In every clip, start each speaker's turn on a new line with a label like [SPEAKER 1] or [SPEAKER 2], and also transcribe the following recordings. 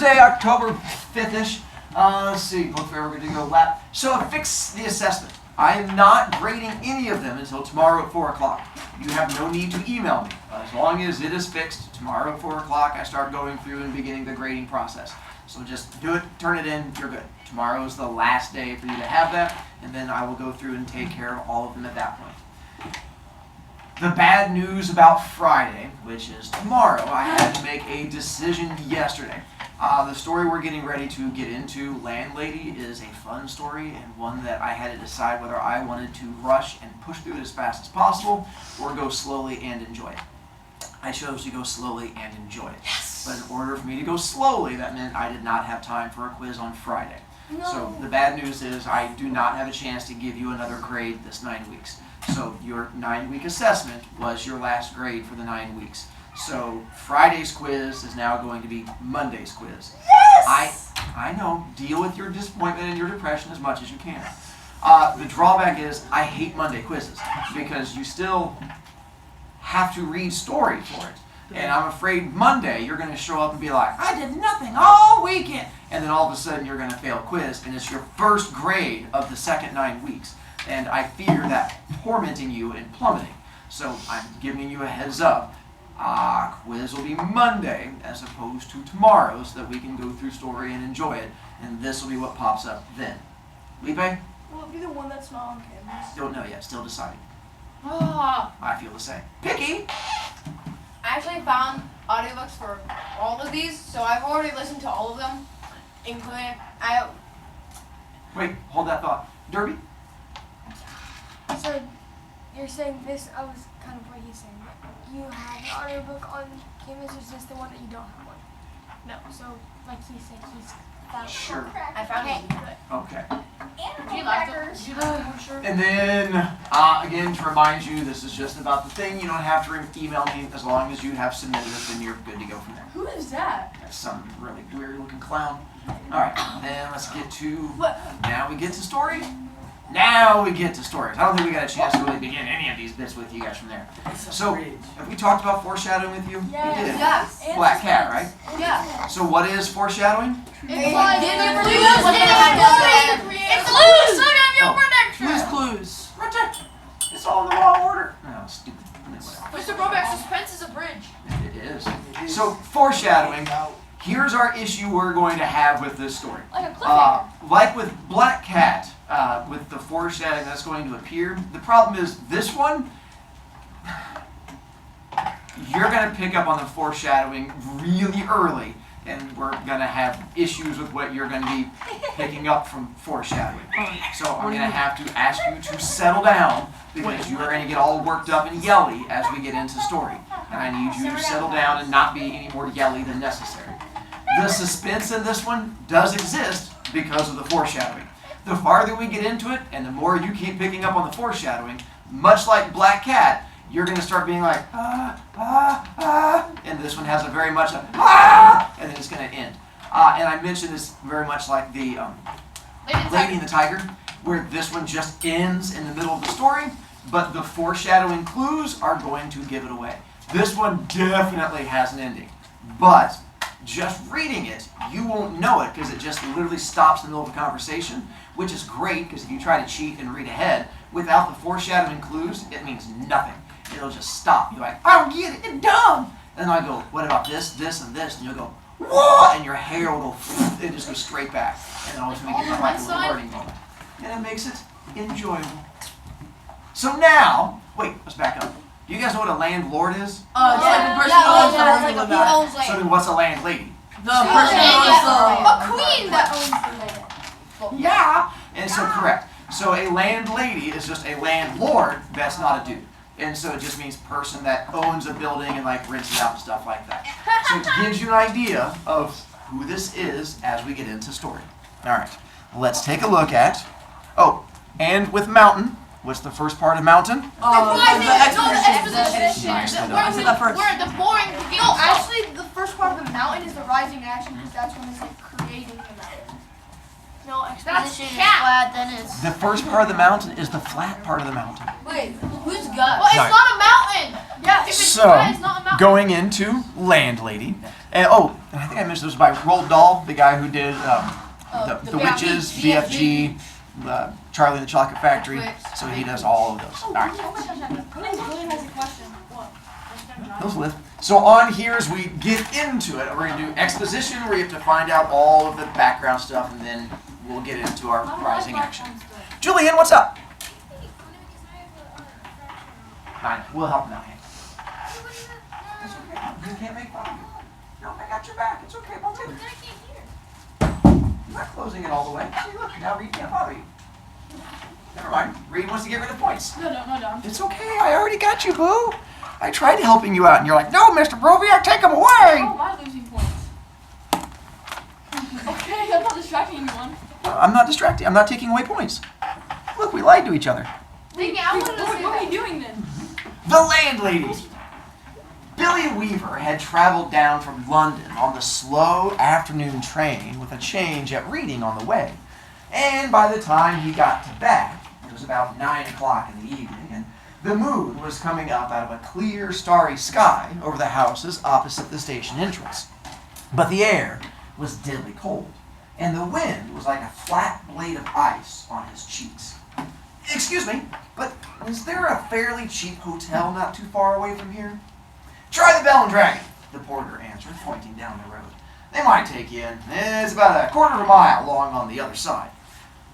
[SPEAKER 1] Thursday, October 5th-ish. Let's see, look for we're going to go lap. So fix the assessment. I am not grading any of them until tomorrow at 4 o'clock. You have no need to email me. As long as it is fixed, tomorrow at 4 o'clock I start going through and beginning the grading process. So just do it, turn it in, you're good. Tomorrow is the last day for you to have that, and then I will go through and take care of all of them at that point. The bad news about Friday, which is tomorrow, I had to make a decision yesterday. The story we're getting ready to get into, Landlady, is a fun story and one that I had to decide whether I wanted to rush and push through it as fast as possible or go slowly and enjoy it. I chose to go slowly and enjoy it. Yes. But in order for me to go slowly, that meant I did not have time for a quiz on Friday. No. So the bad news is I do not have a chance to give you another grade this 9 weeks. So your 9-week assessment was your last grade for the 9 weeks. So Friday's quiz is now going to be Monday's quiz. Yes! I know. Deal with your disappointment and your depression as much as you can. The drawback is I hate Monday quizzes because you still have to read story for it. And I'm afraid Monday you're going to show up and be like, I did nothing all weekend. And then all of a sudden you're going to fail quiz and it's your first grade of the second 9 weeks. And I fear that tormenting you and plummeting. So I'm giving you a heads up. Quiz will be Monday as opposed to tomorrow so that we can go through story and enjoy it. And this will be what pops up then. Lipe?
[SPEAKER 2] Will it be the one that's not on campus?
[SPEAKER 1] Don't know yet. Still deciding. I feel the same. Picky!
[SPEAKER 3] I actually found audiobooks for all of these, so I've already listened to all of them, including
[SPEAKER 1] Wait, hold that thought. Derby?
[SPEAKER 2] So you're saying this? I was kind of what he's saying. You have an audiobook on campus, or is this the one that you don't have one? No. So like he said, he's found.
[SPEAKER 1] Sure.
[SPEAKER 3] I found it.
[SPEAKER 1] Okay.
[SPEAKER 3] Do you like them? Sure.
[SPEAKER 1] And then, again, to remind you, this is just about the thing. You don't have to email me as long as you have submitted it, then you're good to go from there.
[SPEAKER 3] Who is that?
[SPEAKER 1] That's some really weird-looking clown. All right, then let's get to. Now we get to story. Now we get to stories. I don't think we got a chance to really begin any of these bits with you guys from there. So, have we talked about foreshadowing with you?
[SPEAKER 2] Yes.
[SPEAKER 1] We did.
[SPEAKER 3] Yes.
[SPEAKER 1] Black cat, right?
[SPEAKER 3] Yeah.
[SPEAKER 1] So what is foreshadowing?
[SPEAKER 3] It's
[SPEAKER 1] Clues. Right there. It's all in the wrong order. No, stupid.
[SPEAKER 3] Mr. Brovicast, suspense is a bridge.
[SPEAKER 1] It is. So foreshadowing. Here's our issue we're going to have with this story.
[SPEAKER 3] Like a cliffhanger.
[SPEAKER 1] Like with Black Cat, with the foreshadowing that's going to appear, the problem is this one, you're going to pick up on the foreshadowing really early, and we're going to have issues with what you're going to be picking up from foreshadowing. So I'm going to have to ask you to settle down because you are going to get all worked up and yelly as we get into story. And I need you to settle down and not be any more yelly than necessary. The suspense in this one does exist because of the foreshadowing. The farther we get into it and the more you keep picking up on the foreshadowing, much like Black Cat, you're going to start being like, and this one has a very much a, and then it's going to end. And I mentioned this very much like the Lady and the Tiger, where this one just ends in the middle of the story, but the foreshadowing clues are going to give it away. This one definitely has an ending, but just reading it, you won't know it because it just literally stops in the middle of a conversation, which is great because if you try to cheat and read ahead, without the foreshadowing clues, it means nothing. It'll just stop. You're like, I don't get it, it's dumb. And then I go, what about this, this, and this? And you'll go, what? And your hair will go, it just goes straight back. And then all of a sudden you get like a little learning moment. And it makes it enjoyable. So now, wait, let's back up. Do you guys know what a landlord is?
[SPEAKER 3] It's like the person who owns the home of the back.
[SPEAKER 1] So then what's a landlady?
[SPEAKER 3] The person who owns the
[SPEAKER 2] a queen that owns the land.
[SPEAKER 1] Yeah. And so correct. So a landlady is just a landlord that's not a dude. And so it just means person that owns a building and like rents it out and stuff like that. So it gives you an idea of who this is as we get into story. All right. Let's take a look at, and with mountain. What's the first part of mountain?
[SPEAKER 3] the exposition.
[SPEAKER 1] Nicely done.
[SPEAKER 3] Where the boring begins.
[SPEAKER 2] No, actually, the first part of the mountain is the rising action because that's when it's like creating the mountain. No, exposition is
[SPEAKER 3] cat.
[SPEAKER 2] flat, then it's...
[SPEAKER 1] The first part of the mountain is the flat part of the mountain.
[SPEAKER 3] Wait, who's Gus?
[SPEAKER 2] Well,
[SPEAKER 3] Well, it's
[SPEAKER 1] Sorry.
[SPEAKER 3] not a mountain. Yeah, if it's
[SPEAKER 1] So,
[SPEAKER 3] flat, it's not a mountain.
[SPEAKER 1] going into Landlady. And, and I think I mentioned this was by Roald Dahl, the guy who did the Witches, BFG, Charlie and the Chocolate Factory. So he does all of those. All right.
[SPEAKER 3] William has a question. What?
[SPEAKER 1] Those live. So on here, as we get into it, we're going to do exposition, where you have to find out all of the background stuff, and then we'll get into our rising action. Julian, what's up? Fine, we'll help now. It's okay. You can't make fun of me. No, I got your back. It's okay. I'll do it. I'm not closing it all the way. See, look, now Reed can't bother you. Never mind. Reed wants to get rid of points.
[SPEAKER 3] No, no.
[SPEAKER 1] It's okay. I already got you, boo. I tried helping you out, and you're like, no, Mr. Brovicast, take them away.
[SPEAKER 3] How am I losing points? Okay, I'm not distracting anyone.
[SPEAKER 1] I'm not distracting. I'm not taking away points. Look, we lied to each other.
[SPEAKER 3] What are you doing then?
[SPEAKER 1] The Landlady. Billy Weaver had traveled down from London on the slow afternoon train with a change at Reading on the way. And by the time he got to Bath, it was about 9 o'clock in the evening, and the moon was coming up out of a clear, starry sky over the houses opposite the station entrance. But the air was deadly cold, and the wind was like a flat blade of ice on his cheeks. Excuse me, but is there a fairly cheap hotel not too far away from here? Try the Bell and Dragon, the porter answered, pointing down the road. They might take you in. It's about a quarter of a mile long on the other side.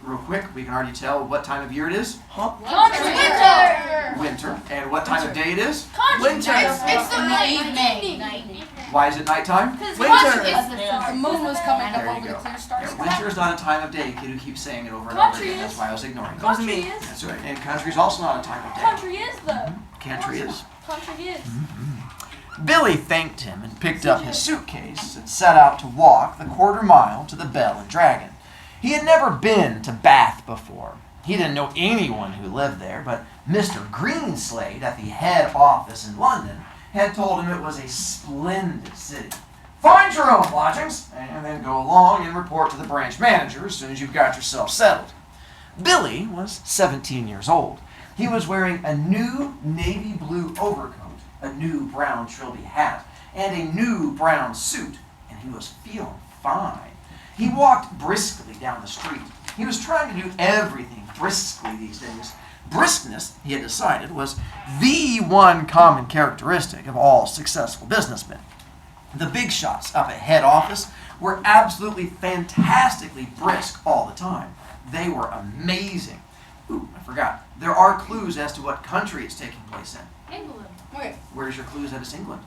[SPEAKER 1] Real quick, we can already tell what time of year it is.
[SPEAKER 3] Winter.
[SPEAKER 1] Winter. And what time of day it is?
[SPEAKER 3] Winter. It's the evening.
[SPEAKER 1] Why is it nighttime?
[SPEAKER 3] Winter. The moon was coming up
[SPEAKER 1] There you
[SPEAKER 3] over the
[SPEAKER 1] go.
[SPEAKER 3] clear stars.
[SPEAKER 1] Yeah, winter is not a time of day. Kid who keeps saying it over and over
[SPEAKER 3] Country
[SPEAKER 1] again. That's
[SPEAKER 3] is.
[SPEAKER 1] why I was ignoring it.
[SPEAKER 3] Country is.
[SPEAKER 1] That's right. And country is also not a time of day.
[SPEAKER 3] Country is though.
[SPEAKER 1] Country is.
[SPEAKER 3] Country is.
[SPEAKER 1] Billy thanked him and picked up his suitcase and set out to walk the quarter mile to the Bell and Dragon. He had never been to Bath before. He didn't know anyone who lived there, but Mr. Greenslade at the head office in London had told him it was a splendid city. Find your own lodgings, and then go along and report to the branch manager as soon as you've got yourself settled. Billy was 17 years old. He was wearing a new navy blue overcoat, a new brown trilby hat, and a new brown suit, and he was feeling fine. He walked briskly down the street. He was trying to do everything briskly these days. Briskness, he had decided, was the one common characteristic of all successful businessmen. The big shots up at head office were absolutely fantastically brisk all the time. They were amazing. Ooh, I forgot. There are clues as to what country it's taking place in.
[SPEAKER 3] England. Wait.
[SPEAKER 1] Where's your clues that it's England?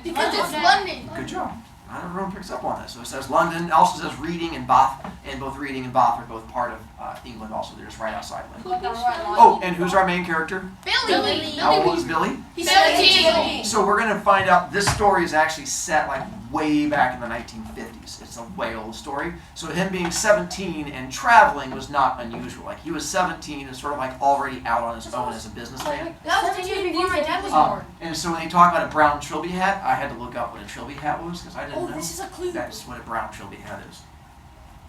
[SPEAKER 3] Because it's London.
[SPEAKER 1] Good job. Not everyone picks up on this. So it says London, also says Reading and Bath, and both Reading and Bath are both part of England also. They're just right outside London. Oh, and who's our main character?
[SPEAKER 3] Billy.
[SPEAKER 1] How old is Billy?
[SPEAKER 3] He's 17.
[SPEAKER 1] So we're going to find out this story is actually set like way back in the 1950s. It's a way old story. So him being 17 and traveling was not unusual. Like he was 17 and sort of like already out on his own as a businessman.
[SPEAKER 3] That was 10 years before my dad was born.
[SPEAKER 1] And so when they talk about a brown trilby hat, I had to look up what a trilby hat was because I didn't know.
[SPEAKER 3] This is a clue.
[SPEAKER 1] That's what a brown trilby hat is.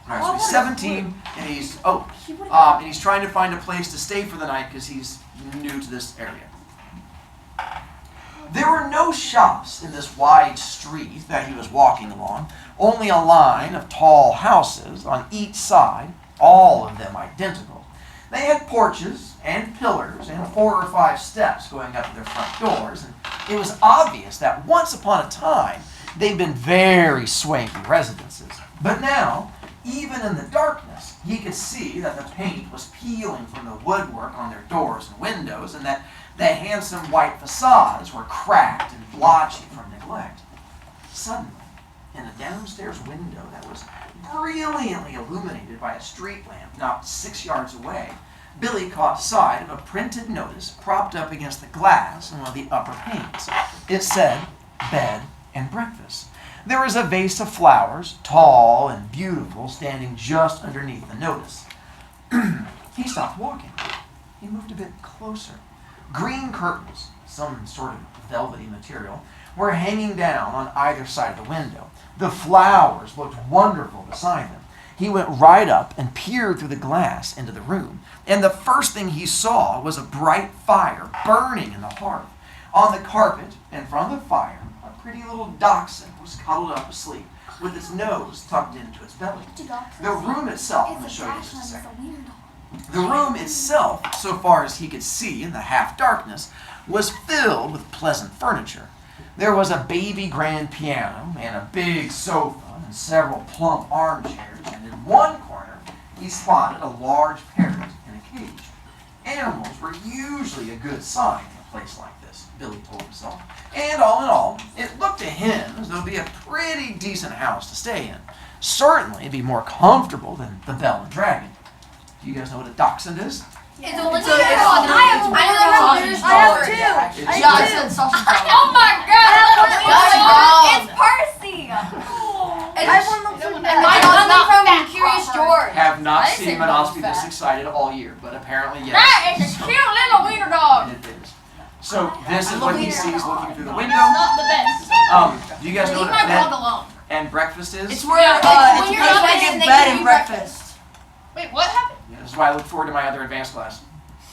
[SPEAKER 1] All right, so he's 17 and he's trying to find a place to stay for the night because he's new to this area. There were no shops in this wide street that he was walking along, only a line of tall houses on each side, all of them identical. They had porches and pillars and 4 or 5 steps going up to their front doors, and it was obvious that once upon a time they'd been very swanky residences. But now, even in the darkness, he could see that the paint was peeling from the woodwork on their doors and windows, and that the handsome white facades were cracked and blotchy from neglect. Suddenly, in a downstairs window that was brilliantly illuminated by a street lamp not 6 yards away, Billy caught sight of a printed notice propped up against the glass in one of the upper panes. It said, "Bed and breakfast." There was a vase of flowers, tall and beautiful, standing just underneath the notice. He stopped walking. He moved a bit closer. Green curtains, some sort of velvety material, were hanging down on either side of the window. The flowers looked wonderful beside them. He went right up and peered through the glass into the room. And the first thing he saw was a bright fire burning in the hearth. On the carpet in front of the fire, a pretty little dachshund was cuddled up asleep with its nose tucked into its belly. The room itself, I'm going to show you just a second. The room itself, so far as he could see in the half darkness, was filled with pleasant furniture. There was a baby grand piano and a big sofa and several plump armchairs, and in one corner he spotted a large parrot in a cage. Animals were usually a good sign in a place like this, Billy told himself. And all in all, it looked to him as though it would be a pretty decent house to stay in. Certainly it'd be more comfortable than the Bell and Dragon. Do you guys know what a dachshund is?
[SPEAKER 3] It's a
[SPEAKER 2] sausage
[SPEAKER 3] Oh my god!
[SPEAKER 4] It's Parsi.
[SPEAKER 3] And mine coming from Curious George.
[SPEAKER 1] Have not seen Monosby this excited all year, but apparently yes.
[SPEAKER 3] That is a cute little wiener dog.
[SPEAKER 1] It is. So this is what he sees looking through the window.
[SPEAKER 3] Not the best.
[SPEAKER 1] Do you guys know
[SPEAKER 3] Leave
[SPEAKER 1] what
[SPEAKER 3] my
[SPEAKER 1] a
[SPEAKER 3] dog
[SPEAKER 1] bed
[SPEAKER 3] alone.
[SPEAKER 1] and breakfast is?
[SPEAKER 4] It's where
[SPEAKER 3] when you're not
[SPEAKER 4] it's bed and breakfast.
[SPEAKER 3] Wait, what happened?
[SPEAKER 1] Yeah, this is why I look forward to my other advanced class.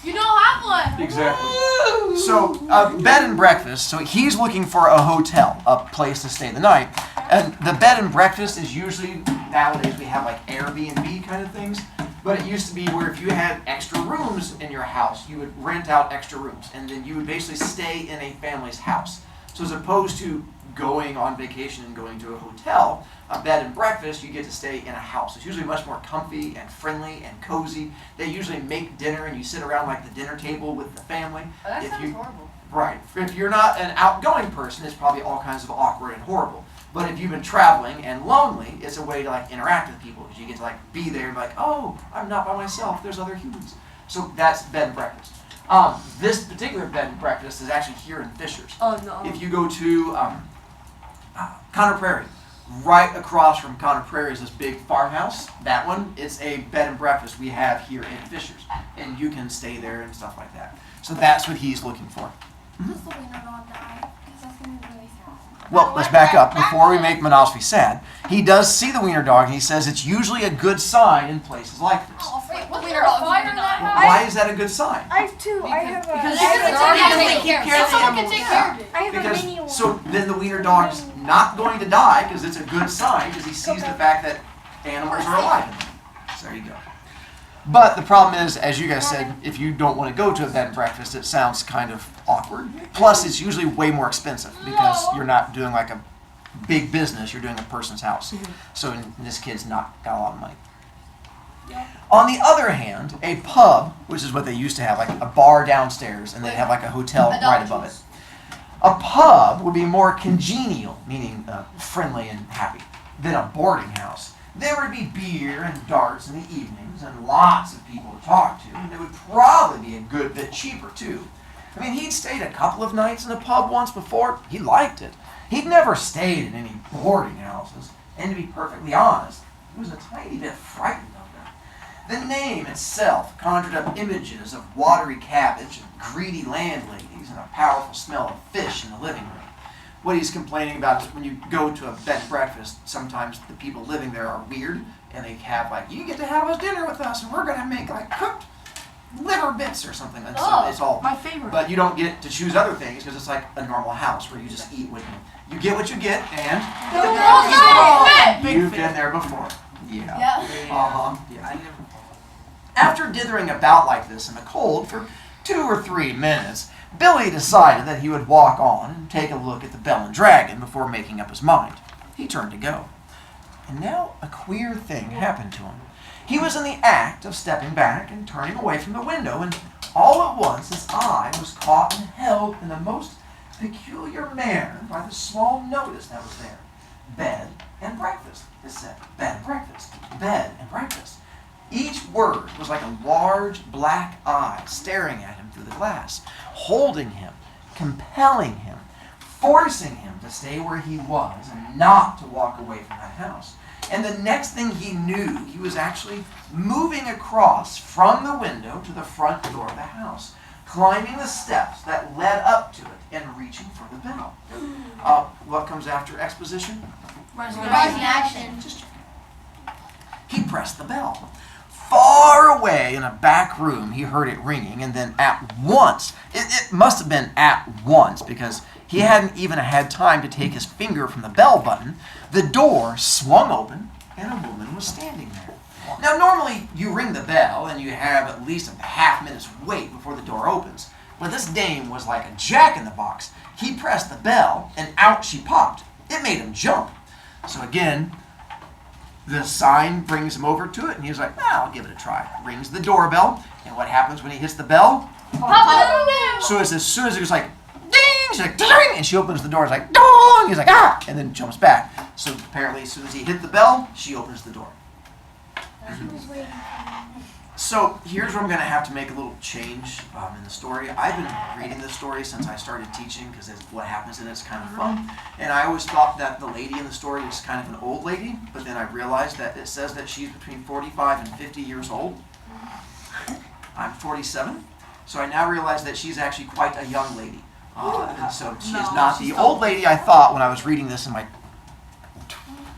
[SPEAKER 3] You don't have one.
[SPEAKER 1] Exactly. So, bed and breakfast. So he's looking for a hotel, a place to stay the night. And the bed and breakfast is usually, nowadays we have like Airbnb kind of things. But it used to be where if you had extra rooms in your house, you would rent out extra rooms. And then you would basically stay in a family's house. So as opposed to going on vacation and going to a hotel, a bed and breakfast, you get to stay in a house. It's usually much more comfy and friendly and cozy. They usually make dinner and you sit around like the dinner table with the family.
[SPEAKER 3] Oh, that
[SPEAKER 1] If
[SPEAKER 3] sounds
[SPEAKER 1] you-
[SPEAKER 3] horrible.
[SPEAKER 1] Right. If you're not an outgoing person, it's probably all kinds of awkward and horrible. But if you've been traveling and lonely, it's a way to like interact with people because you get to like be there and be like, oh, I'm not by myself. There's other humans. So that's bed and breakfast. This particular bed and breakfast is actually here in Fishers.
[SPEAKER 4] Oh no.
[SPEAKER 1] If you go to Conner Prairie, right across from Conner Prairie is this big farmhouse. That one, it's a bed and breakfast we have here in Fishers. And you can stay there and stuff like that. So that's what he's looking for.
[SPEAKER 2] Does the wiener dog die? Because that's going to be really sad.
[SPEAKER 1] Well, let's back up. Before we make Monosby sad, he does see the wiener dog and he says it's usually a good sign in places like this.
[SPEAKER 3] Wait, what's there a fire in that house?
[SPEAKER 1] Why is that a good sign?
[SPEAKER 2] I have two. I have a.
[SPEAKER 4] Because
[SPEAKER 3] Someone can take care of it.
[SPEAKER 2] I have a mini one.
[SPEAKER 1] Because so then the wiener dog's not going to die because it's a good sign because he sees the fact that animals are alive in them. So there you go. But the problem is, as you guys said, if you don't want to go to a bed and breakfast, it sounds kind of awkward. Plus, it's usually way more expensive because you're not doing like a big business, you're doing a person's house. So this kid's not got a lot of money. On the other hand, a pub, which is what they used to have, like a bar downstairs, and they'd have like a hotel right above it. A pub would be more congenial, meaning friendly and happy, than a boarding house. There would be beer and darts in the evenings and lots of people to talk to, and it would probably be a good bit cheaper too. I mean, he'd stayed a couple of nights in a pub once before. He liked it. He'd never stayed in any boarding houses, and to be perfectly honest, he was a tiny bit frightened of them. The name itself conjured up images of watery cabbage and greedy landladies and a powerful smell of fish in the living room. What he's complaining about is when you go to a bed and breakfast, sometimes the people living there are weird, and they have like, you get to have a dinner with us, and we're going to make like cooked liver bits or something. And so it's all,
[SPEAKER 4] my favorite.
[SPEAKER 1] but you don't get to choose other things because it's like a normal house where you just eat what you get what you get, and you've been there before. Yeah. Yeah. After dithering about like this in the cold for 2 or 3 minutes, Billy decided that he would walk on and take a look at the Bell and Dragon before making up his mind. He turned to go. And now a queer thing happened to him. He was in the act of stepping back and turning away from the window, and all at once his eye was caught and held in the most peculiar manner by the small notice that was there. Bed and breakfast, it said. Bed and breakfast. Bed and breakfast. Each word was like a large black eye staring at him through the glass, holding him, compelling him, forcing him to stay where he was and not to walk away from that house. And the next thing he knew, he was actually moving across from the window to the front door of the house, climbing the steps that led up to it and reaching for the bell. What comes after exposition?
[SPEAKER 3] Rising action.
[SPEAKER 1] He pressed the bell. Far away in a back room, he heard it ringing, and then at once, it must have been at once, because he hadn't even had time to take his finger from the bell button, the door swung open, and a woman was standing there. Now, normally, you ring the bell, and you have at least a half minute's wait before the door opens. But this dame was like a jack-in-the-box. He pressed the bell, and out she popped. It made him jump. So again, the sign brings him over to it, and he's like, I'll give it a try. Rings the doorbell, and what happens when he hits the bell? So as soon as it was like, ding, she's like, ding, and she opens the door, it's like, dong, he's like, ah, and then jumps back. So apparently as soon as he hit the bell, she opens the door.
[SPEAKER 2] She was waiting for me.
[SPEAKER 1] So here's where I'm going to have to make a little change in the story. I've been reading this story since I started teaching because what happens in it's kind of fun. And I always thought that the lady in the story was kind of an old lady, but then I realized that it says that she's between 45 and 50 years old. I'm 47, so I now realize that she's actually quite a young lady. And so she is not the old lady I thought when I was reading this in my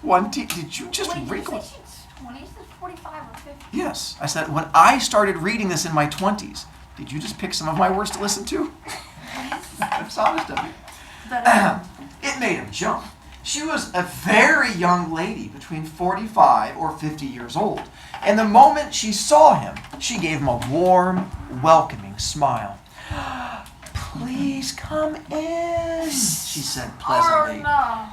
[SPEAKER 1] 20s. Did you just wrinkle?
[SPEAKER 4] 20s to 45 or 50?
[SPEAKER 1] Yes, I said when I started reading this in my 20s. Did you just pick some of my words to listen to? That's honest of you. It made him jump. She was a very young lady, between 45 or 50 years old. And the moment she saw him, she gave him a warm, welcoming smile. Please come in, she said pleasantly.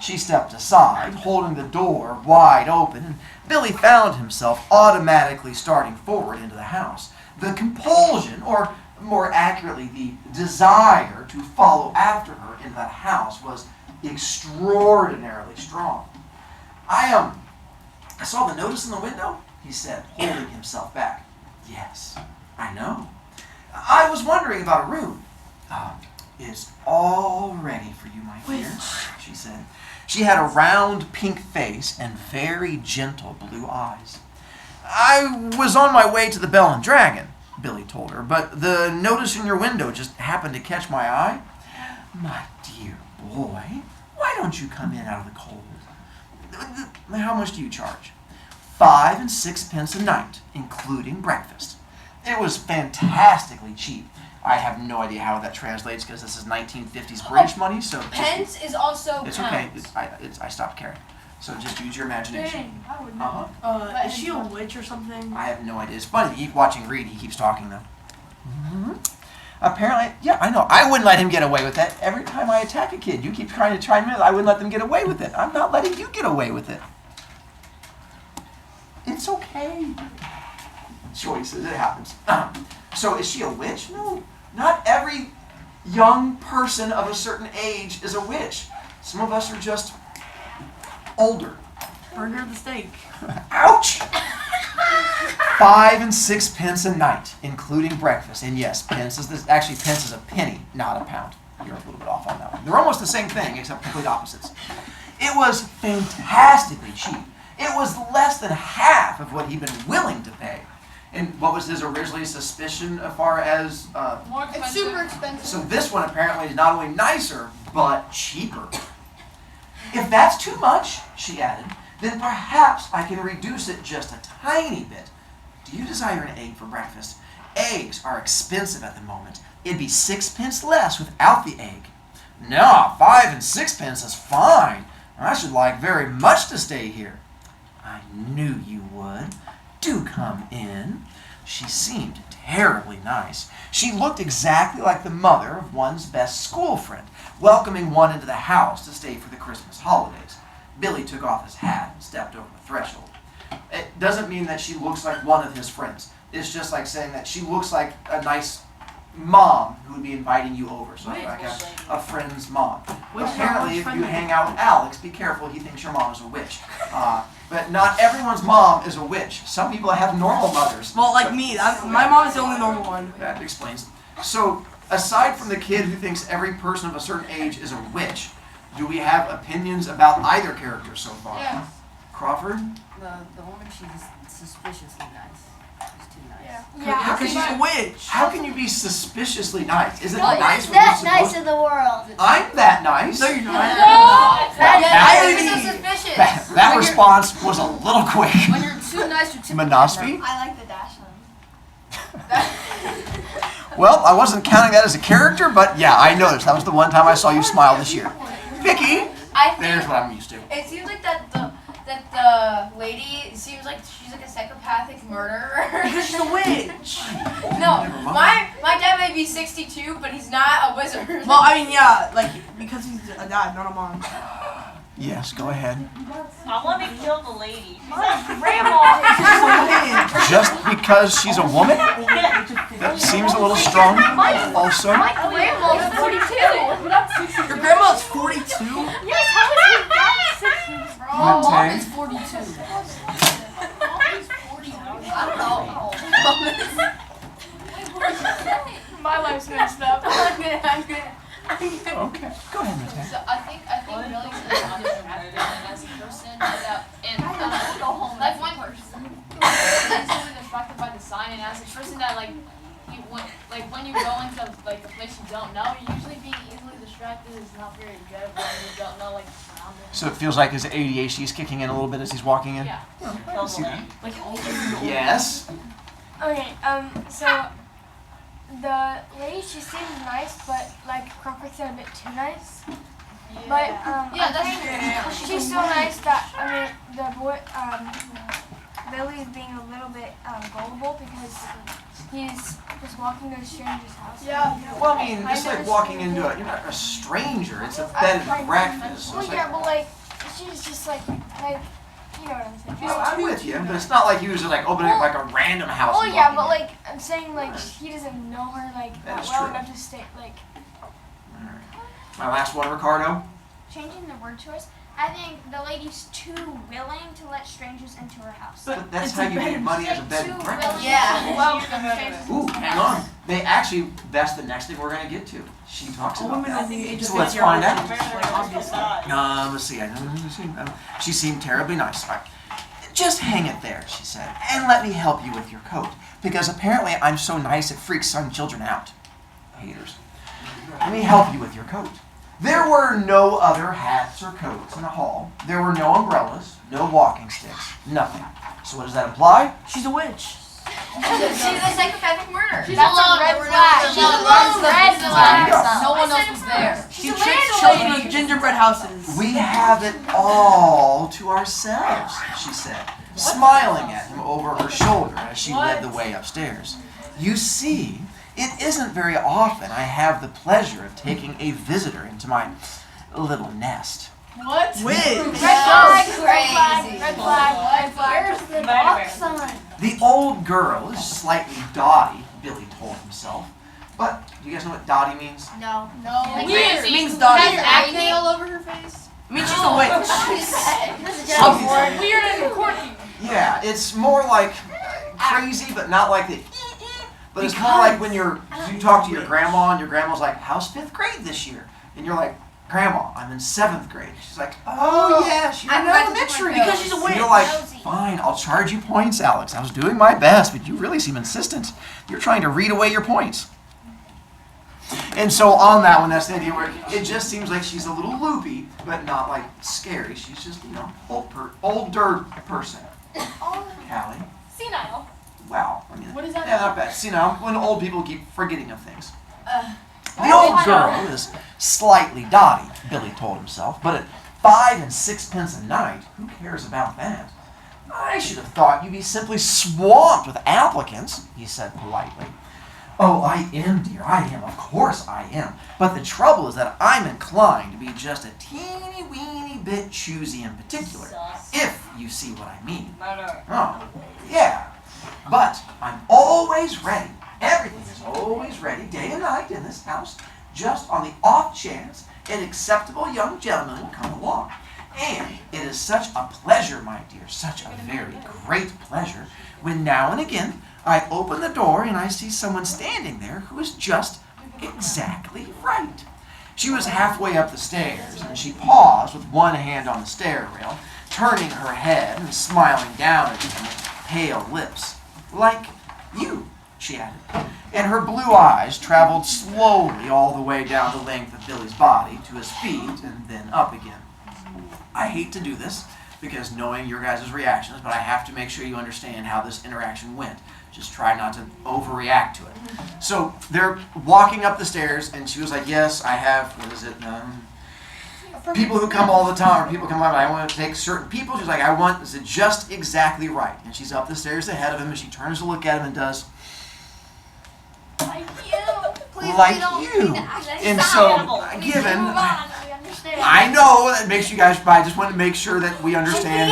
[SPEAKER 1] She stepped aside, holding the door wide open, and Billy found himself automatically starting forward into the house. The compulsion, or more accurately, the desire to follow after her into that house was extraordinarily strong. I saw the notice in the window, he said, holding himself back. Yes, I know. I was wondering about a room. It's all ready for you, my dear, she said. She had a round pink face and very gentle blue eyes. I was on my way to the Bell and Dragon, Billy told her, but the notice in your window just happened to catch my eye. My dear boy, why don't you come in out of the cold? How much do you charge? 5 and 6 pence a night, including breakfast. It was fantastically cheap. I have no idea how that translates because this is 1950s British money, so
[SPEAKER 3] Pence is also
[SPEAKER 1] it's
[SPEAKER 3] pounds.
[SPEAKER 1] okay. I stopped caring. So just use your imagination.
[SPEAKER 4] Dang, I would know. Is she a witch or something?
[SPEAKER 1] I have no idea. It's funny. You keep watching Reed. He keeps talking though. Apparently, yeah, I know. I wouldn't let him get away with that. Every time I attack a kid, you keep trying to chime in. I wouldn't let them get away with it. I'm not letting you get away with it. It's okay. Choices. It happens. So is she a witch? No. Not every young person of a certain age is a witch. Some of us are just older.
[SPEAKER 4] Burger the steak.
[SPEAKER 1] Ouch! 5 and 6 pence a night, including breakfast. And yes, pence is a penny, not a pound. You're a little bit off on that one. They're almost the same thing, except complete opposites. It was fantastically cheap. It was less than half of what he'd been willing to pay. And what was his originally suspicion as far as...
[SPEAKER 3] It's super expensive.
[SPEAKER 1] So this one apparently is not only nicer, but cheaper. If that's too much, she added, then perhaps I can reduce it just a tiny bit. Do you desire an egg for breakfast? Eggs are expensive at the moment. It'd be 6 pence less without the egg. No, 5 and 6 pence is fine. I should like very much to stay here. I knew you would. Do come in. She seemed terribly nice. She looked exactly like the mother of one's best school friend, welcoming one into the house to stay for the Christmas holidays. Billy took off his hat and stepped over the threshold. It doesn't mean that she looks like one of his friends. It's just like saying that she looks like a nice mom who would be inviting you over. So like a friend's mom. Apparently, if you hang out with Alex, be careful, he thinks your mom is a witch. But not everyone's mom is a witch. Some people have normal mothers.
[SPEAKER 4] Well, like me. My mom is the only normal one.
[SPEAKER 1] That explains. So, aside from the kid who thinks every person of a certain age is a witch, do we have opinions about either character so far?
[SPEAKER 3] Yes.
[SPEAKER 1] Crawford?
[SPEAKER 5] The woman, she's suspiciously nice. She's too nice.
[SPEAKER 2] Yeah.
[SPEAKER 4] Because she's a witch.
[SPEAKER 1] How can you be suspiciously nice? Is it
[SPEAKER 6] What
[SPEAKER 1] nice
[SPEAKER 6] is
[SPEAKER 1] when
[SPEAKER 6] that
[SPEAKER 1] you're
[SPEAKER 6] nice
[SPEAKER 1] supposed...
[SPEAKER 6] in the world?
[SPEAKER 1] I'm that nice.
[SPEAKER 4] No, you're not.
[SPEAKER 3] Yeah,
[SPEAKER 1] That-
[SPEAKER 3] you're so suspicious.
[SPEAKER 1] That response was a little quick.
[SPEAKER 5] When you're too nice for typical
[SPEAKER 1] Monosophy?
[SPEAKER 2] I like the dash one.
[SPEAKER 1] Well, I wasn't counting that as a character, but yeah, I noticed. That was the one time I saw you smile this year. Vicky,
[SPEAKER 3] I
[SPEAKER 1] there's
[SPEAKER 3] think
[SPEAKER 1] what I'm used to.
[SPEAKER 3] it seems like that the lady seems like she's like a psychopathic murderer.
[SPEAKER 4] Because she's a witch.
[SPEAKER 3] No,
[SPEAKER 1] Never mind.
[SPEAKER 3] my dad may be 62, but he's not a wizard.
[SPEAKER 4] Well, I mean, yeah, like, because he's a dad, not a mom.
[SPEAKER 1] Yes, go ahead.
[SPEAKER 6] I want to kill the lady.
[SPEAKER 1] Just because she's a woman? That seems a little strong. Also,
[SPEAKER 3] My grandma's 42.
[SPEAKER 4] Your grandma's 42?
[SPEAKER 2] Yes, how is your dad 60?
[SPEAKER 5] My mom
[SPEAKER 1] Okay.
[SPEAKER 5] is 42.
[SPEAKER 3] I don't know.
[SPEAKER 2] My life's messed up.
[SPEAKER 3] I'm good.
[SPEAKER 1] okay. Go ahead, Mateo.
[SPEAKER 7] So I think Billy's as a person that like one person easily distracted by the sign, and as a person that when you go into like the place you don't know, usually being easily distracted is not very good when you don't know like surroundings.
[SPEAKER 1] So it feels like his ADHD is kicking in a little bit as he's walking in?
[SPEAKER 7] Yeah.
[SPEAKER 1] See that?
[SPEAKER 5] Like, all
[SPEAKER 1] Yes.
[SPEAKER 2] Okay, so the lady, she seems nice, but like Crawford said, a bit too nice. But
[SPEAKER 7] Yeah,
[SPEAKER 2] I
[SPEAKER 7] that's
[SPEAKER 2] think she's so nice that the boy Billy is being a little bit gullible because he's just walking to a stranger's house.
[SPEAKER 1] Well, I mean, it's like walking into you're not a stranger, it's a bed and breakfast. So
[SPEAKER 2] Well,
[SPEAKER 1] it's
[SPEAKER 2] yeah,
[SPEAKER 1] like,
[SPEAKER 2] but like she's just like you know what I'm saying.
[SPEAKER 1] well, I'm with you, but it's not like he was just like opening up like a random house.
[SPEAKER 2] Oh
[SPEAKER 1] and
[SPEAKER 2] yeah,
[SPEAKER 1] walking
[SPEAKER 2] but
[SPEAKER 1] in.
[SPEAKER 2] like I'm saying, like he doesn't know her like
[SPEAKER 1] That
[SPEAKER 2] that
[SPEAKER 1] is
[SPEAKER 2] well
[SPEAKER 1] true.
[SPEAKER 2] enough to stay like.
[SPEAKER 1] My last one, Ricardo.
[SPEAKER 8] Changing the word choice, I think the lady's too willing to let strangers into her house.
[SPEAKER 1] But that's how you get money as a bed and breakfast.
[SPEAKER 3] Yeah.
[SPEAKER 1] Ooh, hang on. They actually, that's the next thing we're going to get to. She talks
[SPEAKER 4] All
[SPEAKER 1] about
[SPEAKER 4] women
[SPEAKER 1] that.
[SPEAKER 4] in the age of
[SPEAKER 1] So let's
[SPEAKER 4] 50 are
[SPEAKER 1] find out.
[SPEAKER 4] witches, like, obviously.
[SPEAKER 1] Let's see. She seemed terribly nice. Just hang it there, she said, and let me help you with your coat. Because apparently I'm so nice it freaks some children out. Haters. Let me help you with your coat. There were no other hats or coats in the hall. There were no umbrellas, no walking sticks, nothing. So what does that imply?
[SPEAKER 4] She's a witch.
[SPEAKER 3] She's a psychopathic murderer.
[SPEAKER 7] She's
[SPEAKER 2] That's
[SPEAKER 7] alone.
[SPEAKER 2] a red
[SPEAKER 7] We're
[SPEAKER 2] flag.
[SPEAKER 7] not
[SPEAKER 2] She's
[SPEAKER 7] alone.
[SPEAKER 2] red flag.
[SPEAKER 7] No one else was there.
[SPEAKER 4] She tricks children with gingerbread houses.
[SPEAKER 1] We have it all to ourselves, she said, smiling at him over her shoulder as she led the way upstairs. You see, it isn't very often I have the pleasure of taking a visitor into my little nest.
[SPEAKER 7] What?
[SPEAKER 4] Witch.
[SPEAKER 2] Red flag, red flag,
[SPEAKER 3] Crazy.
[SPEAKER 2] red flag, red flag.
[SPEAKER 7] Where's the box sign?
[SPEAKER 1] The old girl is slightly dotty, Billy told himself. But do you guys know what dotty means?
[SPEAKER 8] No.
[SPEAKER 7] No.
[SPEAKER 4] Weird. It means
[SPEAKER 7] Has
[SPEAKER 4] dotty.
[SPEAKER 7] acne all over her face.
[SPEAKER 4] I mean, she's a witch.
[SPEAKER 2] Just weird and quirky.
[SPEAKER 1] Yeah, it's more like crazy, but not like the. But it's more like when you talk to your grandma and your grandma's like, "How's 5th grade this year?" And you're like, "Grandma, I'm in 7th grade." She's like, "Oh yes, you're in
[SPEAKER 3] I'm about to do
[SPEAKER 1] elementary."
[SPEAKER 3] my
[SPEAKER 4] Because she's a
[SPEAKER 1] And
[SPEAKER 4] witch.
[SPEAKER 1] you're like, "Fine, I'll charge you points, Alex. I was doing my best, but you really seem insistent. You're trying to read away your points." And so on that one, that's the idea where it just seems like she's a little loopy, but not like scary. She's just, older person. Callie.
[SPEAKER 7] Senile.
[SPEAKER 1] Wow. I mean,
[SPEAKER 7] What is that?
[SPEAKER 1] Yeah, not bad. See now, when old people keep forgetting of things. The old girl is slightly dotty, Billy told himself, but at 5 and 6 a night, who cares about that? I should have thought you'd be simply swamped with applicants, he said politely. Oh, I am, dear, I am, of course I am. But the trouble is that I'm inclined to be just a teeny weeny bit choosy in particular, if you see what I mean. Oh, yeah. But I'm always ready. Everything is always ready, day and night in this house, just on the off chance an acceptable young gentleman will come along. And it is such a pleasure, my dear, such a very great pleasure, when now and again I open the door and I see someone standing there who is just exactly right. She was halfway up the stairs, and she paused with one hand on the stair rail, turning her head and smiling down at him with pale lips. Like you, she added. And her blue eyes traveled slowly all the way down the length of Billy's body to his feet and then up again. I hate to do this, because knowing your guys' reactions, but I have to make sure you understand how this interaction went. Just try not to overreact to it. So they're walking up the stairs, and she was like, yes, I have, what is it, people who come all the time, or people come by, I want to take certain people. She's like, I want, is it just exactly right? And she's up the stairs ahead of him, and she turns to look at him and does,
[SPEAKER 8] Like you. Please,
[SPEAKER 1] like
[SPEAKER 8] we don't
[SPEAKER 1] you.
[SPEAKER 8] need to actually
[SPEAKER 1] And
[SPEAKER 8] stop.
[SPEAKER 1] so,
[SPEAKER 8] We
[SPEAKER 1] given,
[SPEAKER 8] move on, we understand.
[SPEAKER 1] I know that makes you guys, but I just want to make sure that we understand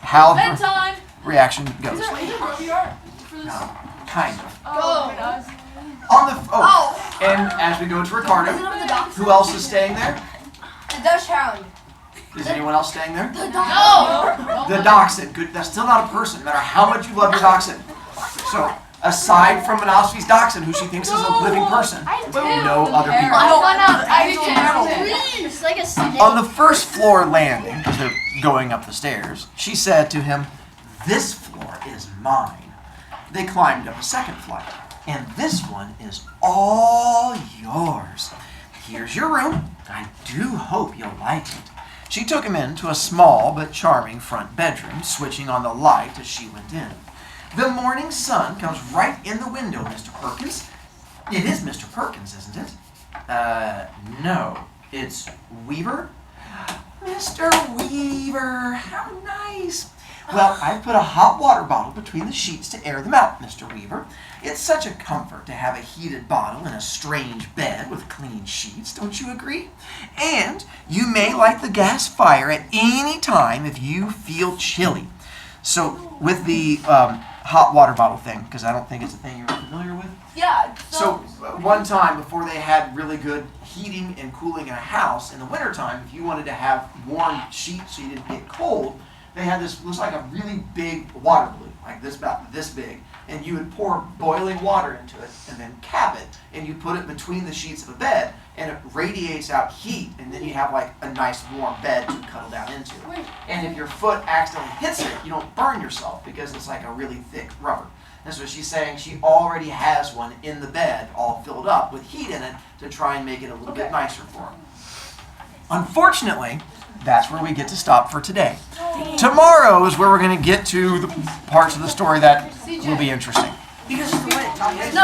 [SPEAKER 1] how the
[SPEAKER 7] Bedtime.
[SPEAKER 1] reaction goes.
[SPEAKER 7] Is there where we are for this?
[SPEAKER 1] No, kind of.
[SPEAKER 7] Oh, it does.
[SPEAKER 1] On the and as we go to Ricardo, who else is staying there?
[SPEAKER 3] The Dutch Hound.
[SPEAKER 1] Is anyone else staying there?
[SPEAKER 7] No.
[SPEAKER 1] The dachshund. Good. That's still not a person, no matter how much you love your dachshund. So, aside from Monosophy's dachshund, who she thinks is a living person, no other people.
[SPEAKER 8] It's like a snake.
[SPEAKER 1] On the first floor landing, as they're going up the stairs, she said to him, this floor is mine. They climbed up a second flight, and this one is all yours. Here's your room. I do hope you'll like it. She took him into a small but charming front bedroom, switching on the light as she went in. The morning sun comes right in the window, Mr. Perkins. It is Mr. Perkins, isn't it? No. It's Weaver? Mr. Weaver, how nice. Well, I put a hot water bottle between the sheets to air them out, Mr. Weaver. It's such a comfort to have a heated bottle in a strange bed with clean sheets, don't you agree? And you may light the gas fire at any time if you feel chilly. So, with the hot water bottle thing, because I don't think it's a thing you're familiar with.
[SPEAKER 3] Yeah.
[SPEAKER 1] So, one time before they had really good heating and cooling in a house, in the wintertime, if you wanted to have warm sheets so you didn't get cold, they had this, looks like a really big water balloon, like this, about this big, and you would pour boiling water into it and then cap it, and you put it between the sheets of a bed, and it radiates out heat, and then you have like a nice warm bed to cuddle down into. And if your foot accidentally hits it, you don't burn yourself because it's like a really thick rubber. And so she's saying she already has one in the bed, all filled up with heat in it to try and make it a little bit nicer for him. Unfortunately, that's where we get to stop for today. Tomorrow is where we're going to get to the parts of the story that will be interesting.
[SPEAKER 4] Because it's the way.